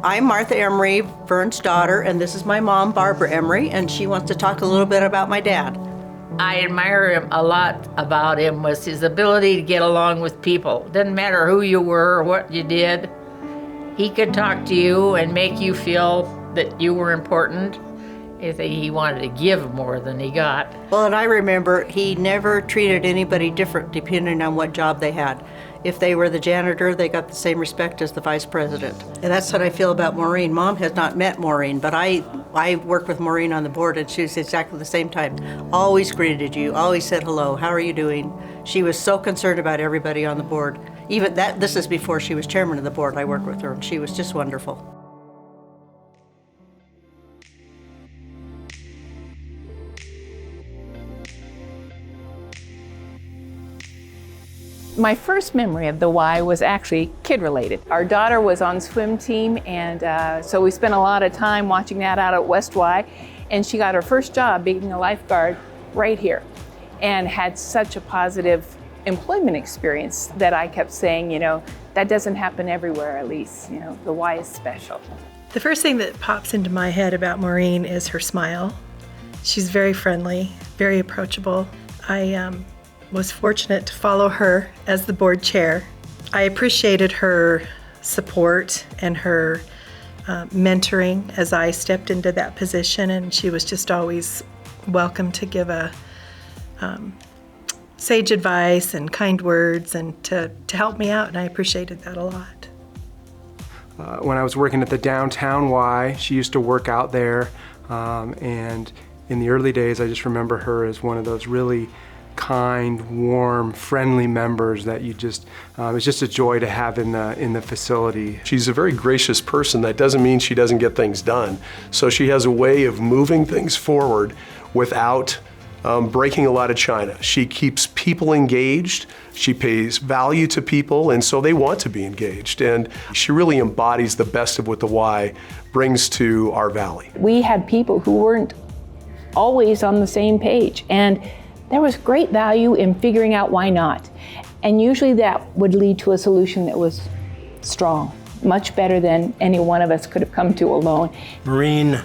I'm Martha Emery, Vern's daughter, and this is my mom, Barbara Emery, and she wants to talk a little bit about my dad. I admire him a lot. About him was his ability to get along with people. Didn't matter who you were or what you did. He could talk to you and make you feel that you were important. He wanted to give more than he got. Well, and I remember he never treated anybody different depending on what job they had. If they were the janitor, they got the same respect as the vice president. And that's what I feel about Maureen. Mom has not met Maureen, but I worked with Maureen on the board, and she was exactly the same type. Always greeted you, always said hello, how are you doing? She was so concerned about everybody on the board. Even that, this is before she was chairman of the board. I worked with her, and she was just wonderful. My first memory of the Y was actually kid-related. Our daughter was on swim team, and so we spent a lot of time watching that out at West Y, and she got her first job being a lifeguard right here, and had such a positive employment experience that I kept saying, you know, that doesn't happen everywhere, at least, you know, the Y is special. The first thing that pops into my head about Maureen is her smile. She's very friendly, very approachable. I was fortunate to follow her as the board chair. I appreciated her support and her mentoring as I stepped into that position, and she was just always welcome to give a sage advice and kind words and to help me out, and I appreciated that a lot. When I was working at the downtown Y, she used to work out there, and in the early days I just remember her as one of those really kind, warm, friendly members that you just, it's just a joy to have in the facility. She's a very gracious person. That doesn't mean she doesn't get things done. So she has a way of moving things forward without breaking a lot of china. She keeps people engaged, she pays value to people, and so they want to be engaged. And she really embodies the best of what the Y brings to our valley. We had people who weren't always on the same page, and there was great value in figuring out why not. And usually that would lead to a solution that was strong, much better than any one of us could have come to alone. Maureen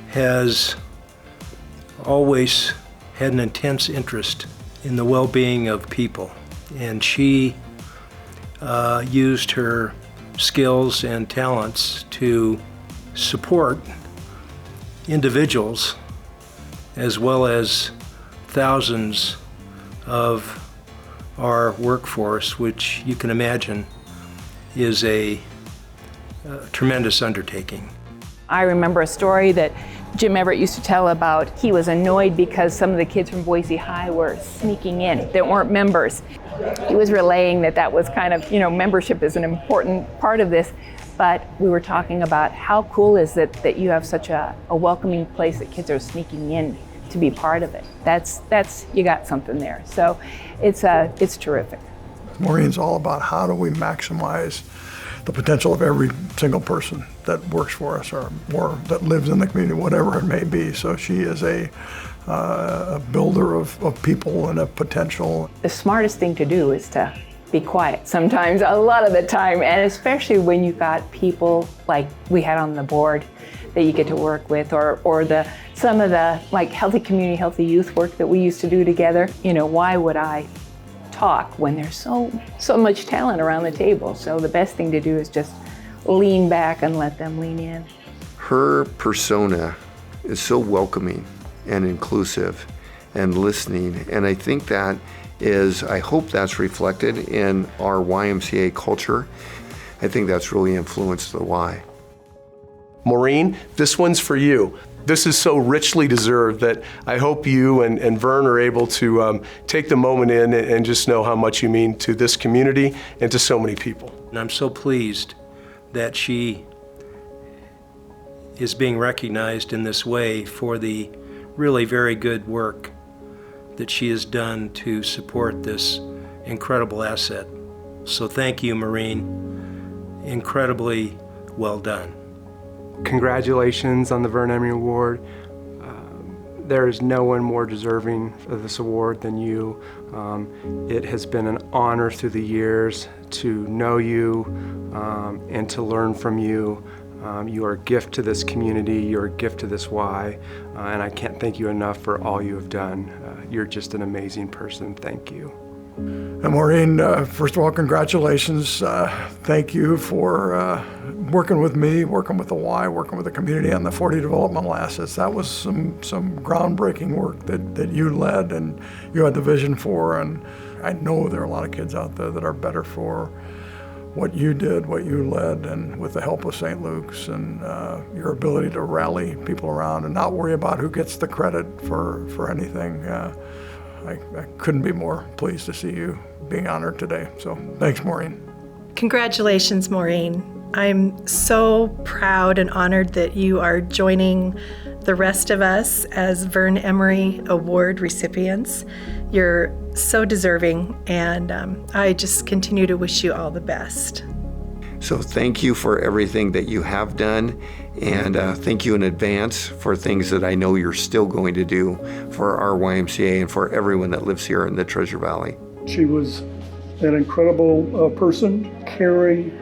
has always had an intense interest in the well-being of people, and she used her skills and talents to support individuals as well as thousands of our workforce, which you can imagine is a tremendous undertaking. I remember a story that Jim Everett used to tell about. He was annoyed because some of the kids from Boise High were sneaking in that weren't members. He was relaying that was kind of, you know, membership is an important part of this, but we were talking about how cool is it that you have such a welcoming place that kids are sneaking in to be part of it. That's you got something there. So it's terrific. Maureen's all about how do we maximize the potential of every single person that works for us or that lives in the community, whatever it may be. So she is a builder of people and of potential. The smartest thing to do is to be quiet sometimes, a lot of the time, and especially when you've got people like we had on the board that you get to work with, or some of the like healthy community, healthy youth work that we used to do together. You know, why would I talk when there's so much talent around the table? So the best thing to do is just lean back and let them lean in. Her persona is so welcoming and inclusive and listening, and I think that I hope that's reflected in our YMCA culture. I think that's really influenced the Y. Maureen, this one's for you. This is so richly deserved that I hope you and Vern are able to take the moment in and just know how much you mean to this community and to so many people. And I'm so pleased that she is being recognized in this way for the really very good work that she has done to support this incredible asset. So thank you, Maureen. Incredibly well done. Congratulations on the Vern Emery Award. there is no one more deserving of this award than you. It has been an honor through the years to know you and to learn from you. You are a gift to this community, you're a gift to this Y, and I can't thank you enough for all you have done. You're just an amazing person. Thank you. And Maureen, first of all, congratulations. Thank you for working with me, working with the Y, working with the community on the 40 developmental assets. That was some groundbreaking work that you led and you had the vision for. And I know there are a lot of kids out there that are better for what you did, what you led, and with the help of St. Luke's and your ability to rally people around and not worry about who gets the credit for anything. I couldn't be more pleased to see you being honored today. So thanks, Maureen. Congratulations, Maureen. I'm so proud and honored that you are joining the rest of us as Vern Emery Award recipients. You're so deserving, and I just continue to wish you all the best. So thank you for everything that you have done, and thank you in advance for things that I know you're still going to do for our YMCA and for everyone that lives here in the Treasure Valley. She was an incredible person, caring,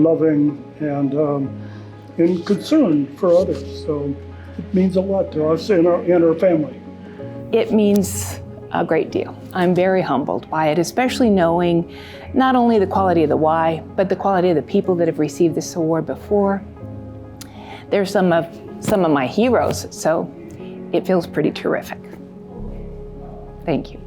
loving, and concerned for others. So it means a lot to us and our family. It means a great deal. I'm very humbled by it, especially knowing not only the quality of the Y, but the quality of the people that have received this award before. They're some of my heroes, so it feels pretty terrific. Thank you.